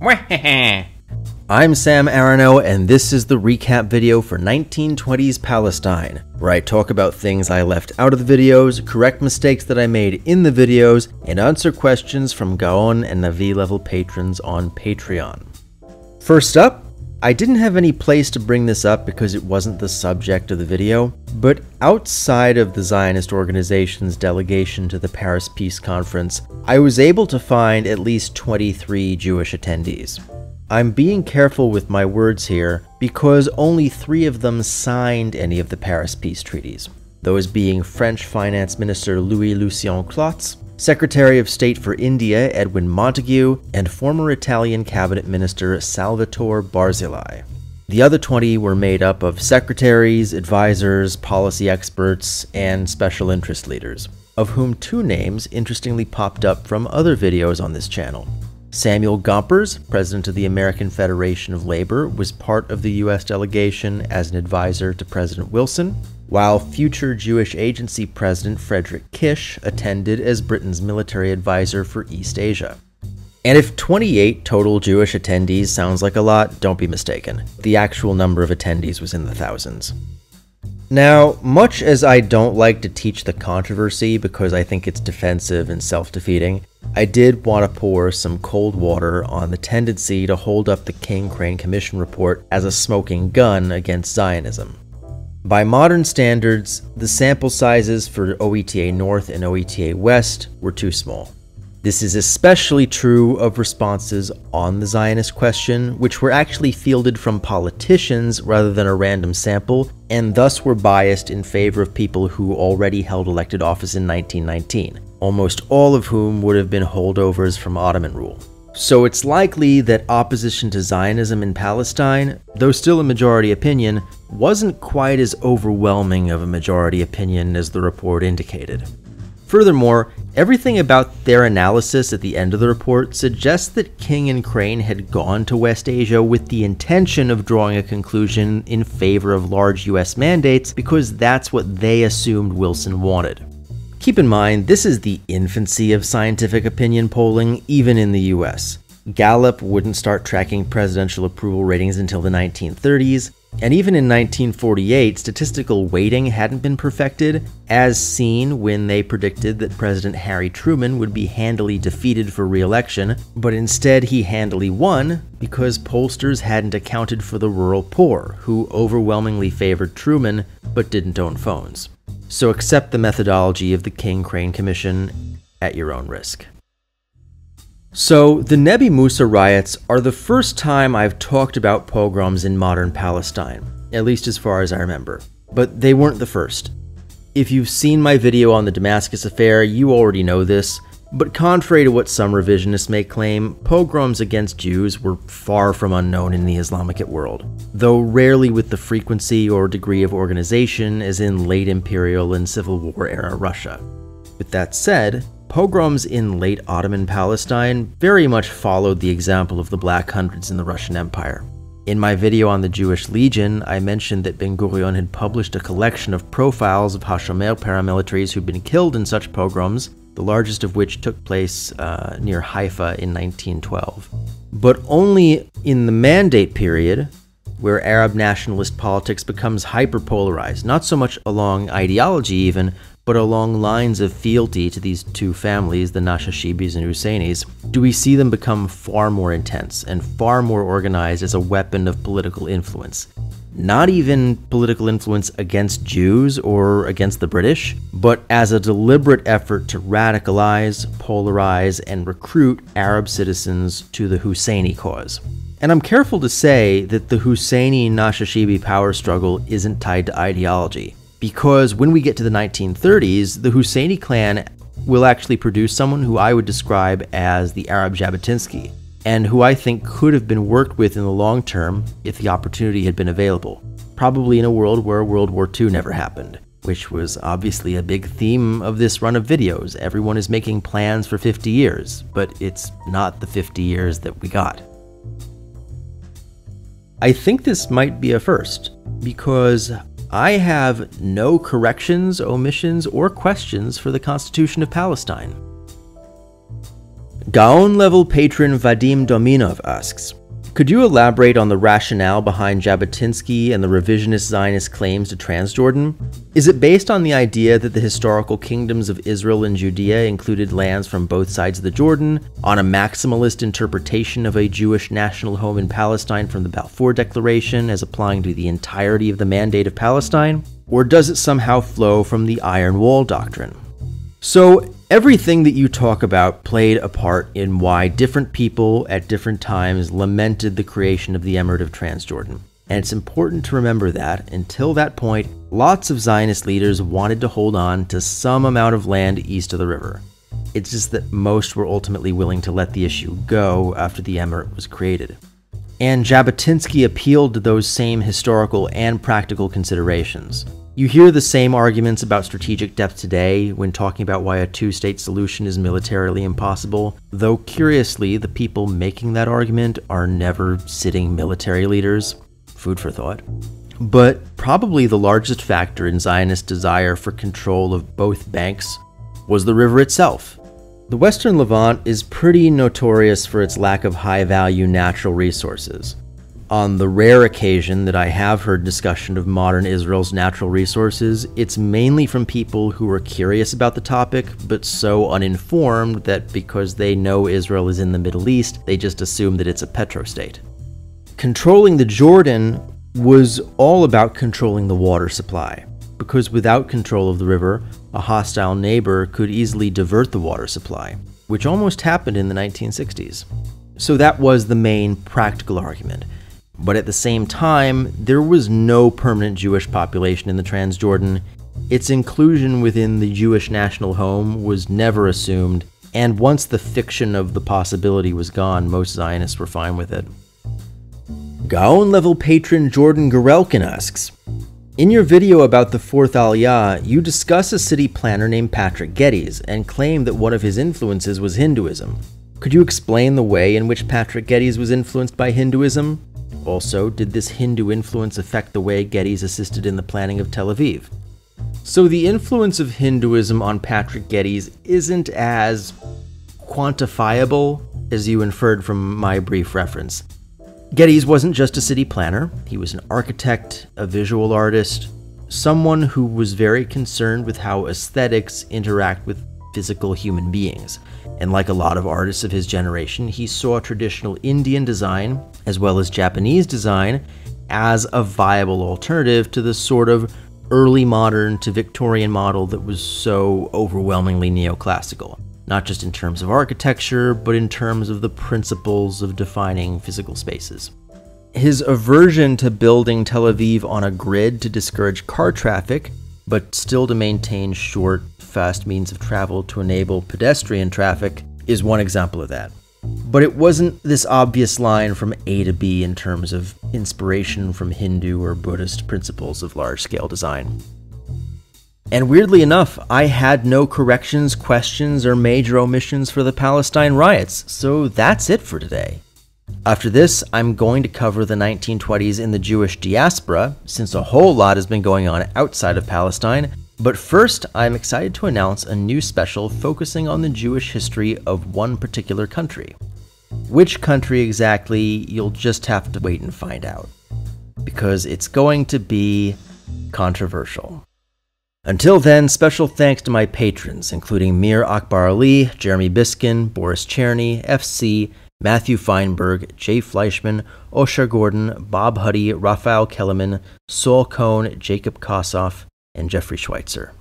I'm Sam Arano, and this is the recap video for 1920s Palestine, where I talk about things I left out of the videos, correct mistakes that I made in the videos, and answer questions from Gaon and Navi level patrons on Patreon. First up, I didn't have any place to bring this up because it wasn't the subject of the video, but outside of the Zionist organization's delegation to the Paris Peace Conference, I was able to find at least 23 Jewish attendees. I'm being careful with my words here because only 3 of them signed any of the Paris peace treaties, those being French Finance Minister Louis-Lucien Clottes, Secretary of State for India Edwin Montagu, and former Italian Cabinet Minister Salvatore Barzilai. The other 20 were made up of secretaries, advisors, policy experts, and special interest leaders, of whom 2 names interestingly popped up from other videos on this channel. Samuel Gompers, president of the American Federation of Labor, was part of the U.S. delegation as an advisor to President Wilson, while future Jewish Agency President Frederick Kish attended as Britain's military advisor for East Asia. And if 28 total Jewish attendees sounds like a lot, don't be mistaken. The actual number of attendees was in the thousands. Now, much as I don't like to teach the controversy because I think it's defensive and self-defeating, I did want to pour some cold water on the tendency to hold up the King-Crane Commission report as a smoking gun against Zionism. By modern standards, the sample sizes for OETA North and OETA West were too small. This is especially true of responses on the Zionist question, which were actually fielded from politicians rather than a random sample, and thus were biased in favor of people who already held elected office in 1919, almost all of whom would have been holdovers from Ottoman rule. So it's likely that opposition to Zionism in Palestine, though still a majority opinion, wasn't quite as overwhelming of a majority opinion as the report indicated. Furthermore, everything about their analysis at the end of the report suggests that King and Crane had gone to West Asia with the intention of drawing a conclusion in favor of large US mandates because that's what they assumed Wilson wanted. Keep in mind, this is the infancy of scientific opinion polling, even in the US. Gallup wouldn't start tracking presidential approval ratings until the 1930s, and even in 1948, statistical weighting hadn't been perfected, as seen when they predicted that President Harry Truman would be handily defeated for re-election, but instead he handily won because pollsters hadn't accounted for the rural poor, who overwhelmingly favored Truman but didn't own phones. So accept the methodology of the King-Crane Commission at your own risk. So, the Nebi Musa riots are the first time I've talked about pogroms in modern Palestine, at least as far as I remember. But they weren't the first. If you've seen my video on the Damascus affair, you already know this, but contrary to what some revisionists may claim, pogroms against Jews were far from unknown in the Islamic world, though rarely with the frequency or degree of organization as in late Imperial and Civil War era Russia. With that said, pogroms in late Ottoman Palestine very much followed the example of the Black Hundreds in the Russian Empire. In my video on the Jewish Legion, I mentioned that Ben-Gurion had published a collection of profiles of Hashomer paramilitaries who'd been killed in such pogroms, the largest of which took place near Haifa in 1912. But only in the Mandate period, where Arab nationalist politics becomes hyperpolarized, not so much along ideology even, but along lines of fealty to these 2 families, the Nashashibis and Husseinis, do we see them become far more intense and far more organized as a weapon of political influence. Not even political influence against Jews or against the British, but as a deliberate effort to radicalize, polarize, and recruit Arab citizens to the Husseini cause. And I'm careful to say that the Husseini-Nashashibi power struggle isn't tied to ideology, because when we get to the 1930s, the Husseini clan will actually produce someone who I would describe as the Arab Jabotinsky, and who I think could have been worked with in the long term if the opportunity had been available, probably in a world where World War II never happened, which was obviously a big theme of this run of videos. Everyone is making plans for 50 years, but it's not the 50 years that we got. I think this might be a first, because I have no corrections, omissions, or questions for the Constitution of Palestine. Gaon-level patron Vadim Dominov asks, could you elaborate on the rationale behind Jabotinsky and the revisionist Zionist claims to Transjordan? Is it based on the idea that the historical kingdoms of Israel and Judea included lands from both sides of the Jordan, on a maximalist interpretation of a Jewish national home in Palestine from the Balfour Declaration as applying to the entirety of the Mandate of Palestine? Or does it somehow flow from the Iron Wall doctrine? So, everything that you talk about played a part in why different people at different times lamented the creation of the Emirate of Transjordan. And it's important to remember that, until that point, lots of Zionist leaders wanted to hold on to some amount of land east of the river. It's just that most were ultimately willing to let the issue go after the Emirate was created. And Jabotinsky appealed to those same historical and practical considerations. You hear the same arguments about strategic depth today when talking about why a two-state solution is militarily impossible, though curiously, the people making that argument are never sitting military leaders. Food for thought. But probably the largest factor in Zionist desire for control of both banks was the river itself. The Western Levant is pretty notorious for its lack of high-value natural resources. On the rare occasion that I have heard discussion of modern Israel's natural resources, it's mainly from people who are curious about the topic, but so uninformed that because they know Israel is in the Middle East, they just assume that it's a petrostate. Controlling the Jordan was all about controlling the water supply, because without control of the river, a hostile neighbor could easily divert the water supply, which almost happened in the 1960s. So that was the main practical argument. But at the same time, there was no permanent Jewish population in the Transjordan. Its inclusion within the Jewish national home was never assumed, and once the fiction of the possibility was gone, most Zionists were fine with it. Gaon-level patron Jordan Gorelkin asks, in your video about the Fourth Aliyah, you discuss a city planner named Patrick Geddes and claim that one of his influences was Hinduism. Could you explain the way in which Patrick Geddes was influenced by Hinduism? Also, did this Hindu influence affect the way Geddes assisted in the planning of Tel Aviv? So the influence of Hinduism on Patrick Geddes isn't as quantifiable as you inferred from my brief reference. Geddes wasn't just a city planner. He was an architect, a visual artist, someone who was very concerned with how aesthetics interact with physical human beings. And like a lot of artists of his generation, he saw traditional Indian design, as well as Japanese design, as a viable alternative to the sort of early modern to Victorian model that was so overwhelmingly neoclassical. Not just in terms of architecture, but in terms of the principles of defining physical spaces. His aversion to building Tel Aviv on a grid to discourage car traffic, but still to maintain short, fast means of travel to enable pedestrian traffic, is one example of that. But it wasn't this obvious line from A to B in terms of inspiration from Hindu or Buddhist principles of large-scale design. And weirdly enough, I had no corrections, questions, or major omissions for the Palestine riots, so that's it for today. After this, I'm going to cover the 1920s in the Jewish diaspora, since a whole lot has been going on outside of Palestine. But first, I'm excited to announce a new special focusing on the Jewish history of one particular country. Which country exactly, you'll just have to wait and find out, because it's going to be controversial. Until then, special thanks to my patrons, including Mir Akbar Ali, Jeremy Biskin, Boris Cherny, FC, Matthew Feinberg, Jay Fleischman, Oshar Gordon, Bob Huddy, Raphael Kellerman, Saul Cohn, Jacob Kossoff, and Jeffrey Schweitzer.